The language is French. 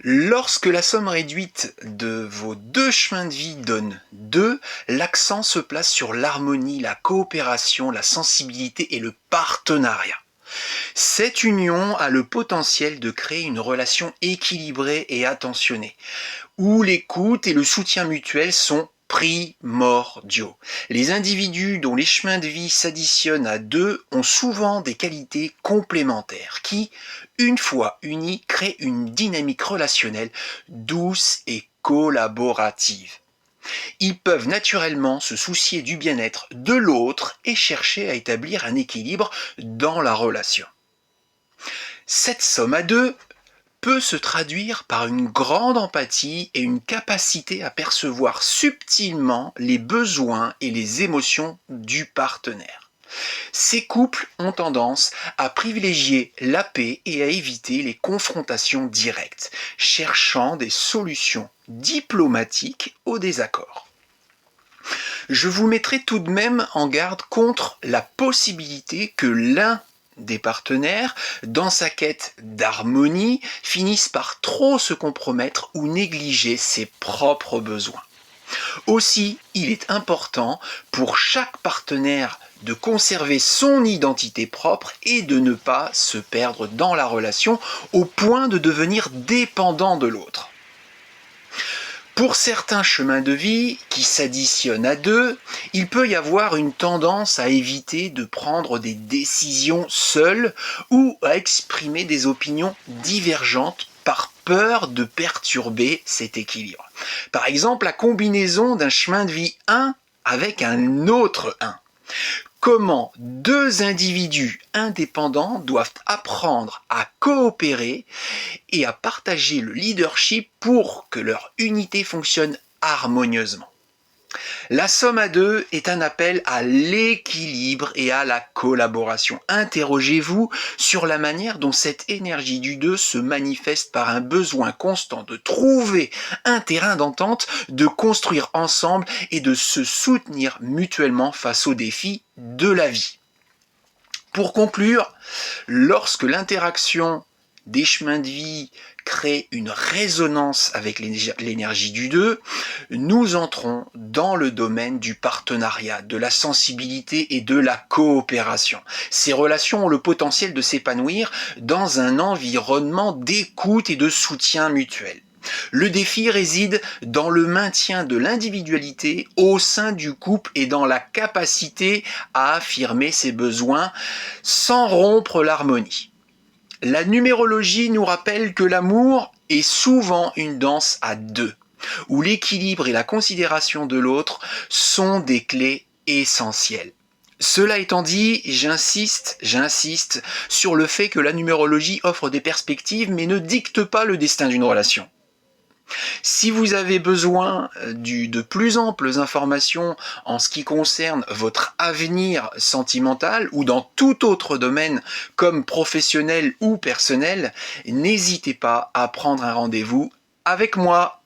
Lorsque la somme réduite de vos deux chemins de vie donne 2, l'accent se place sur l'harmonie, la coopération, la sensibilité et le partenariat. Cette union a le potentiel de créer une relation équilibrée et attentionnée, où l'écoute et le soutien mutuel sont primordiaux. Les individus dont les chemins de vie s'additionnent à 2 ont souvent des qualités complémentaires qui, une fois unis, créent une dynamique relationnelle douce et collaborative. Ils peuvent naturellement se soucier du bien-être de l'autre et chercher à établir un équilibre dans la relation. Cette somme à 2 peut se traduire par une grande empathie et une capacité à percevoir subtilement les besoins et les émotions du partenaire. Ces couples ont tendance à privilégier la paix et à éviter les confrontations directes, cherchant des solutions diplomatiques aux désaccords. Je vous mettrai tout de même en garde contre la possibilité que l'un des partenaires, dans sa quête d'harmonie, finissent par trop se compromettre ou négliger ses propres besoins. Aussi, il est important pour chaque partenaire de conserver son identité propre et de ne pas se perdre dans la relation au point de devenir dépendant de l'autre. Pour certains chemins de vie qui s'additionnent à 2, il peut y avoir une tendance à éviter de prendre des décisions seuls ou à exprimer des opinions divergentes par peur de perturber cet équilibre. Par exemple, la combinaison d'un chemin de vie 1 avec un autre 1. Comment 2 individus indépendants doivent apprendre à coopérer et à partager le leadership pour que leur unité fonctionne harmonieusement. La somme à 2 est un appel à l'équilibre et à la collaboration. Interrogez-vous sur la manière dont cette énergie du 2 se manifeste par un besoin constant de trouver un terrain d'entente, de construire ensemble et de se soutenir mutuellement face aux défis de la vie. Pour conclure, lorsque l'interaction des chemins de vie crée une résonance avec l'énergie du 2, nous entrons dans le domaine du partenariat, de la sensibilité et de la coopération. Ces relations ont le potentiel de s'épanouir dans un environnement d'écoute et de soutien mutuel. Le défi réside dans le maintien de l'individualité au sein du couple et dans la capacité à affirmer ses besoins sans rompre l'harmonie. La numérologie nous rappelle que l'amour est souvent une danse à 2, où l'équilibre et la considération de l'autre sont des clés essentielles. Cela étant dit, j'insiste sur le fait que la numérologie offre des perspectives mais ne dicte pas le destin d'une relation. Si vous avez besoin de plus amples informations en ce qui concerne votre avenir sentimental ou dans tout autre domaine comme professionnel ou personnel, n'hésitez pas à prendre un rendez-vous avec moi.